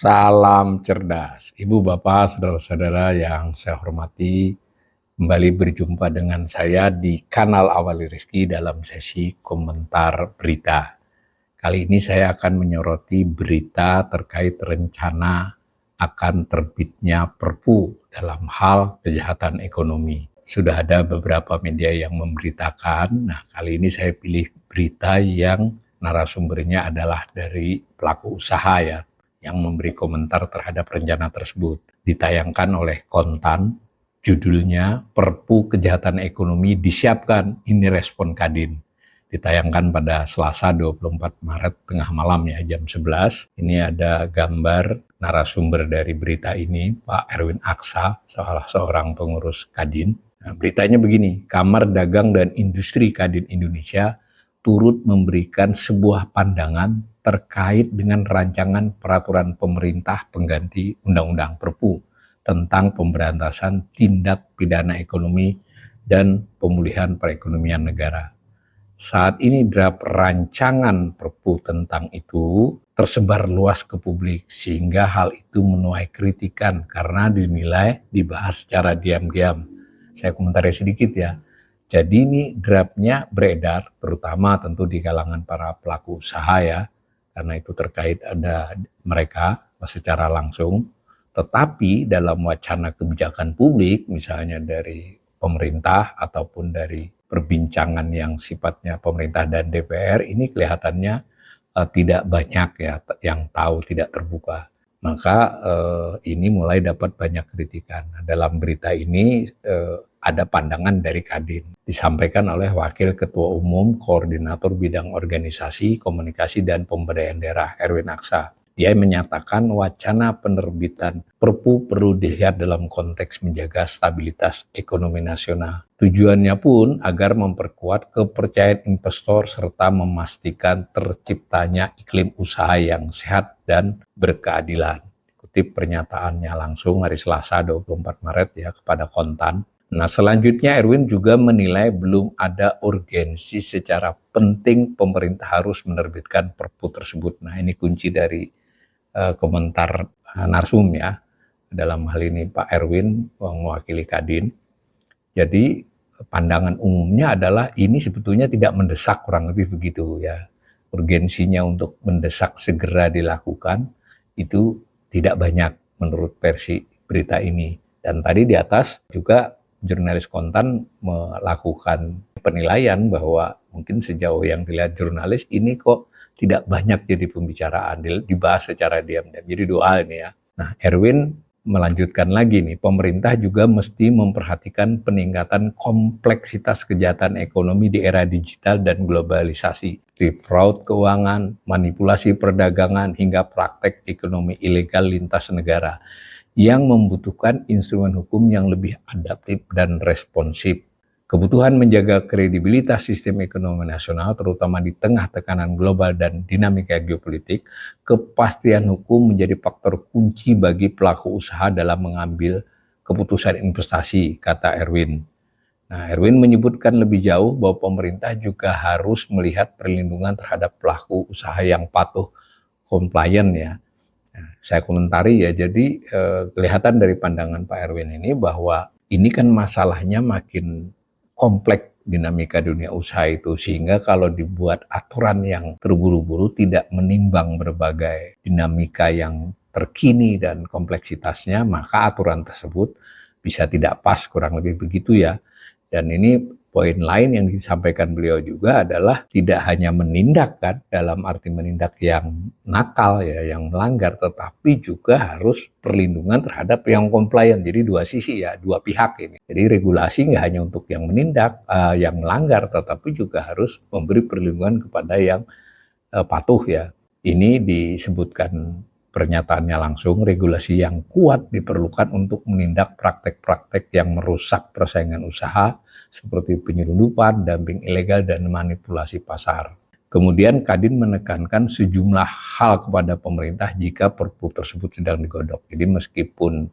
Salam cerdas, Ibu, Bapak, saudara-saudara yang saya hormati. Kembali berjumpa dengan saya di kanal Awali Rizki dalam sesi komentar berita. Kali ini saya akan menyoroti berita terkait rencana akan terbitnya Perpu dalam hal kejahatan ekonomi. Sudah ada beberapa media yang memberitakan. Nah, kali ini saya pilih berita yang narasumbernya adalah dari pelaku usaha ya, yang memberi komentar terhadap rencana tersebut. Ditayangkan oleh Kontan, judulnya Perpu Kejahatan Ekonomi Disiapkan, Ini Respon Kadin. Ditayangkan pada Selasa 24 Maret tengah malam ya, jam 11. Ini ada gambar narasumber dari berita ini, Pak Erwin Aksa, salah seorang pengurus Kadin. Nah, beritanya begini, Kamar Dagang dan Industri Kadin Indonesia turut memberikan sebuah pandangan terkait dengan rancangan peraturan pemerintah pengganti Undang-Undang Perpu tentang pemberantasan tindak pidana ekonomi dan pemulihan perekonomian negara. Saat ini draft rancangan Perpu tentang itu tersebar luas ke publik, sehingga hal itu menuai kritikan karena dinilai dibahas secara diam-diam. Saya komentari sedikit ya. Jadi ini draftnya beredar, terutama tentu di kalangan para pelaku usaha ya, karena itu terkait ada mereka secara langsung. Tetapi dalam wacana kebijakan publik, misalnya dari pemerintah ataupun dari perbincangan yang sifatnya pemerintah dan DPR, ini kelihatannya tidak banyak ya yang tahu, tidak terbuka. Maka ini mulai dapat banyak kritikan. Nah, dalam berita ini ada pandangan dari Kadin, disampaikan oleh Wakil Ketua Umum Koordinator Bidang Organisasi, Komunikasi, dan Pemberdayaan Daerah Erwin Aksa. Dia menyatakan wacana penerbitan Perpu perlu dilihat dalam konteks menjaga stabilitas ekonomi nasional. Tujuannya pun agar memperkuat kepercayaan investor serta memastikan terciptanya iklim usaha yang sehat dan berkeadilan. Kutip pernyataannya langsung hari Selasa 24 Maret ya kepada Kontan. Nah, selanjutnya Erwin juga menilai belum ada urgensi secara penting pemerintah harus menerbitkan Perpu tersebut. Nah, ini kunci dari komentar narsum ya. Dalam hal ini Pak Erwin mewakili Kadin. Jadi pandangan umumnya adalah ini sebetulnya tidak mendesak, kurang lebih begitu ya. Urgensinya untuk mendesak segera dilakukan itu tidak banyak menurut versi berita ini. Dan tadi di atas juga jurnalis Kontan melakukan penilaian bahwa mungkin sejauh yang dilihat jurnalis ini kok tidak banyak jadi pembicaraan, dibahas secara diam-diam. Jadi dua hal ini ya. Nah, Erwin melanjutkan lagi nih, pemerintah juga mesti memperhatikan peningkatan kompleksitas kejahatan ekonomi di era digital dan globalisasi, seperti fraud keuangan, manipulasi perdagangan, hingga praktek ekonomi ilegal lintas negara, yang membutuhkan instrumen hukum yang lebih adaptif dan responsif. Kebutuhan menjaga kredibilitas sistem ekonomi nasional, terutama di tengah tekanan global dan dinamika geopolitik, kepastian hukum menjadi faktor kunci bagi pelaku usaha dalam mengambil keputusan investasi, kata Erwin. Nah, Erwin menyebutkan lebih jauh bahwa pemerintah juga harus melihat perlindungan terhadap pelaku usaha yang patuh, compliant ya. Nah, saya komentari ya, jadi kelihatan dari pandangan Pak Erwin ini bahwa ini kan masalahnya makin kompleks dinamika dunia usaha itu, sehingga kalau dibuat aturan yang terburu-buru tidak menimbang berbagai dinamika yang terkini dan kompleksitasnya, maka aturan tersebut bisa tidak pas, kurang lebih begitu ya. Dan ini poin lain yang disampaikan beliau juga adalah tidak hanya menindak kan, dalam arti menindak yang nakal ya, yang melanggar, tetapi juga harus perlindungan terhadap yang compliant. Jadi dua sisi ya, dua pihak ini. Jadi regulasi nggak hanya untuk yang menindak, yang melanggar, tetapi juga harus memberi perlindungan kepada yang patuh ya. Ini disebutkan pernyataannya langsung, regulasi yang kuat diperlukan untuk menindak praktek-praktek yang merusak persaingan usaha seperti penyelundupan, dumping ilegal, dan manipulasi pasar. Kemudian Kadin menekankan sejumlah hal kepada pemerintah jika Perpu tersebut sedang digodok. Jadi meskipun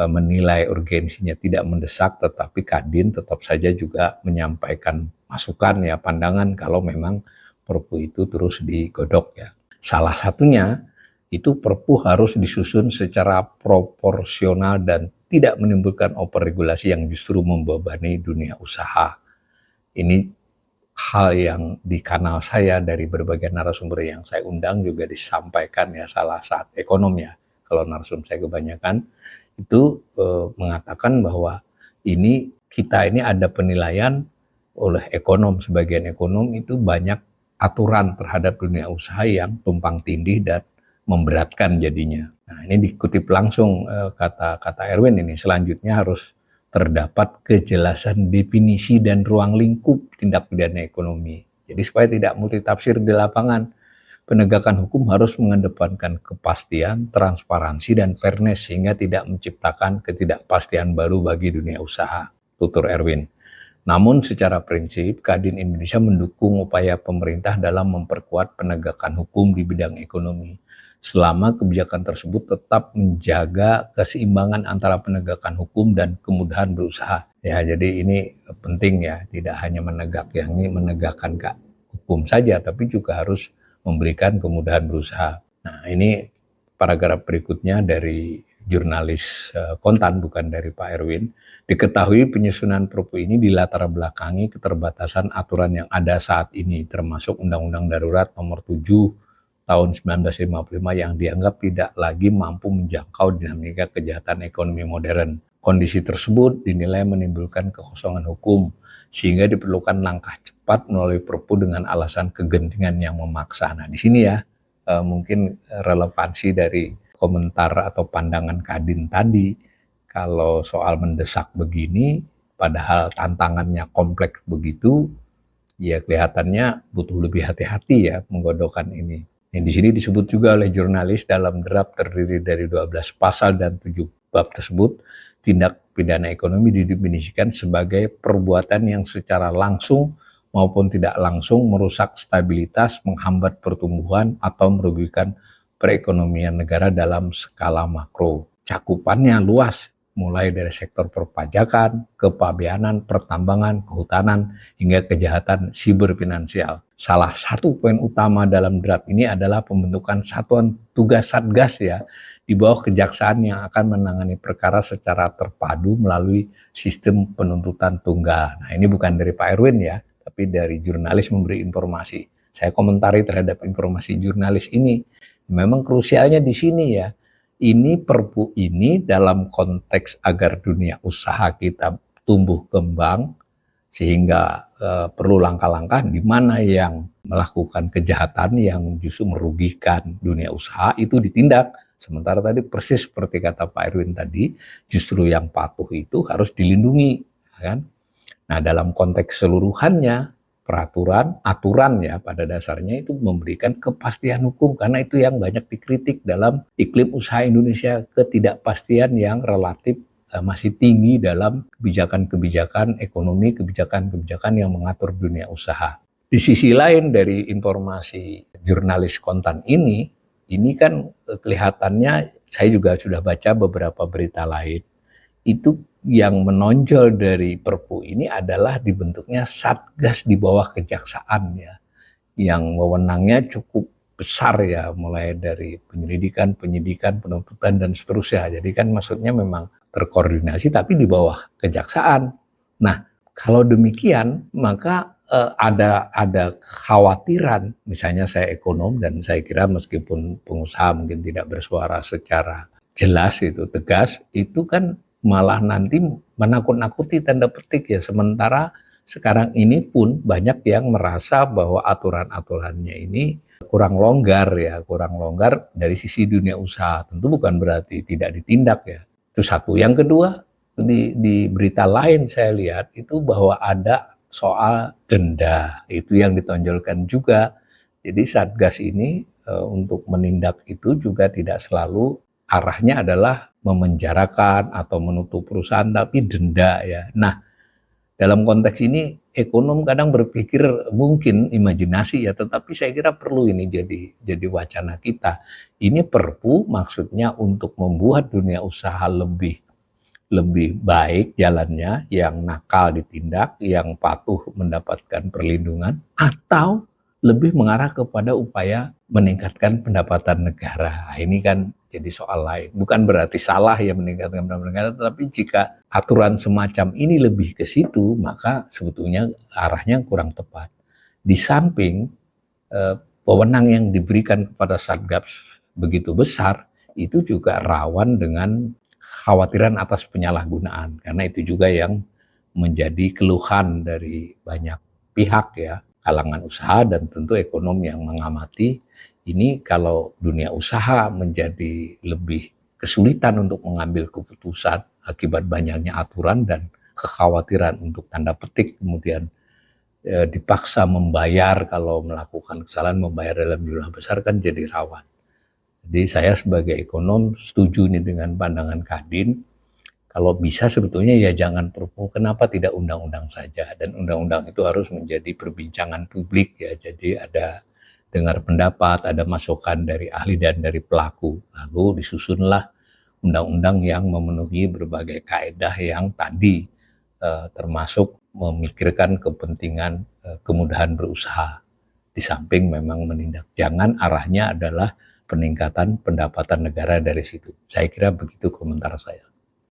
menilai urgensinya tidak mendesak, tetapi Kadin tetap saja juga menyampaikan masukan ya, pandangan kalau memang Perpu itu terus digodok ya. Salah satunya itu Perpu harus disusun secara proporsional dan tidak menimbulkan overregulasi yang justru membebani dunia usaha. Ini hal yang di kanal saya dari berbagai narasumber yang saya undang juga disampaikan ya, salah satu ekonom ya, kalau narasumber saya kebanyakan itu mengatakan bahwa kita ini ada penilaian oleh ekonom, sebagian ekonom itu banyak aturan terhadap dunia usaha yang tumpang tindih dan memberatkan jadinya. Nah, ini dikutip langsung kata Erwin ini, selanjutnya harus terdapat kejelasan definisi dan ruang lingkup tindak pidana ekonomi. Jadi supaya tidak multitafsir di lapangan, penegakan hukum harus mengedepankan kepastian, transparansi, dan fairness sehingga tidak menciptakan ketidakpastian baru bagi dunia usaha, tutur Erwin. Namun secara prinsip, Kadin Indonesia mendukung upaya pemerintah dalam memperkuat penegakan hukum di bidang ekonomi, selama kebijakan tersebut tetap menjaga keseimbangan antara penegakan hukum dan kemudahan berusaha. Ya, jadi ini penting ya, tidak hanya menegakkan hukum saja, tapi juga harus memberikan kemudahan berusaha. Nah, ini paragraf berikutnya dari jurnalis Kontan, bukan dari Pak Erwin. Diketahui penyusunan Perpu ini dilatar belakangi keterbatasan aturan yang ada saat ini, termasuk Undang-Undang Darurat Nomor 7 tahun 1955 yang dianggap tidak lagi mampu menjangkau dinamika kejahatan ekonomi modern. Kondisi tersebut dinilai menimbulkan kekosongan hukum, sehingga diperlukan langkah cepat melalui Perpu dengan alasan kegentingan yang memaksa. Nah, di sini ya mungkin relevansi dari komentar atau pandangan Kadin tadi. Kalau soal mendesak begini, padahal tantangannya kompleks begitu, ya kelihatannya butuh lebih hati-hati ya menggodokkan ini. Yang di sini disebut juga oleh jurnalis dalam draft terdiri dari 12 pasal dan 7 bab tersebut, tindak pidana ekonomi didefinisikan sebagai perbuatan yang secara langsung maupun tidak langsung merusak stabilitas, menghambat pertumbuhan, atau merugikan perekonomian negara dalam skala makro. Cakupannya luas, mulai dari sektor perpajakan, kepabeanan, pertambangan, kehutanan, hingga kejahatan siberfinansial. Salah satu poin utama dalam draft ini adalah pembentukan satuan tugas Satgas ya, di bawah kejaksaan yang akan menangani perkara secara terpadu melalui sistem penuntutan tunggal. Nah, ini bukan dari Pak Erwin ya, tapi dari jurnalis memberi informasi. Saya komentari terhadap informasi jurnalis ini. Memang krusialnya di sini ya. Ini Perpu ini dalam konteks agar dunia usaha kita tumbuh kembang, sehingga perlu langkah-langkah di mana yang melakukan kejahatan yang justru merugikan dunia usaha itu ditindak. Sementara tadi persis seperti kata Pak Erwin tadi, justru yang patuh itu harus dilindungi, kan? Nah, dalam konteks seluruhannya, aturan ya pada dasarnya itu memberikan kepastian hukum, karena itu yang banyak dikritik dalam iklim usaha Indonesia, ketidakpastian yang relatif masih tinggi dalam kebijakan-kebijakan ekonomi, kebijakan-kebijakan yang mengatur dunia usaha. Di sisi lain dari informasi jurnalis Kontan ini kan kelihatannya, saya juga sudah baca beberapa berita lain, itu yang menonjol dari Perpu ini adalah dibentuknya Satgas di bawah kejaksaan ya, yang wewenangnya cukup besar ya, mulai dari penyelidikan, penyidikan, penuntutan, dan seterusnya. Jadi kan maksudnya memang terkoordinasi tapi di bawah kejaksaan. Nah, kalau demikian maka ada kekhawatiran, misalnya saya ekonom dan saya kira meskipun pengusaha mungkin tidak bersuara secara jelas itu tegas, itu kan malah nanti menakut-nakuti tanda petik ya. Sementara sekarang ini pun banyak yang merasa bahwa aturan-aturannya ini kurang longgar dari sisi dunia usaha. Tentu bukan berarti tidak ditindak ya. Itu satu. Yang kedua, di berita lain saya lihat itu bahwa ada soal denda. Itu yang ditonjolkan juga. Jadi Satgas ini untuk menindak itu juga tidak selalu arahnya adalah memenjarakan atau menutup perusahaan, tapi denda ya. Nah, dalam konteks ini ekonom kadang berpikir mungkin imajinasi ya, tetapi saya kira perlu ini jadi wacana kita. Ini Perpu maksudnya untuk membuat dunia usaha lebih baik jalannya, yang nakal ditindak, yang patuh mendapatkan perlindungan, atau lebih mengarah kepada upaya meningkatkan pendapatan negara. Nah, ini kan jadi soal lain. Bukan berarti salah ya meningkatkan pendapatan negara, tetapi jika aturan semacam ini lebih ke situ, maka sebetulnya arahnya kurang tepat. Di samping wewenang yang diberikan kepada Satgas begitu besar, itu juga rawan dengan kekhawatiran atas penyalahgunaan. Karena itu juga yang menjadi keluhan dari banyak pihak ya, kalangan usaha dan tentu ekonom yang mengamati. Ini kalau dunia usaha menjadi lebih kesulitan untuk mengambil keputusan akibat banyaknya aturan dan kekhawatiran untuk tanda petik kemudian dipaksa membayar kalau melakukan kesalahan, membayar dalam jumlah besar kan jadi rawan. Jadi saya sebagai ekonom setuju nih dengan pandangan Kadin, kalau bisa sebetulnya ya jangan perpu, kenapa tidak undang-undang saja, dan undang-undang itu harus menjadi perbincangan publik ya, jadi ada dengar pendapat, ada masukan dari ahli dan dari pelaku, lalu disusunlah undang-undang yang memenuhi berbagai kaedah yang tadi termasuk memikirkan kepentingan kemudahan berusaha. Di samping memang menindak, jangan arahnya adalah peningkatan pendapatan negara dari situ. Saya kira begitu komentar saya.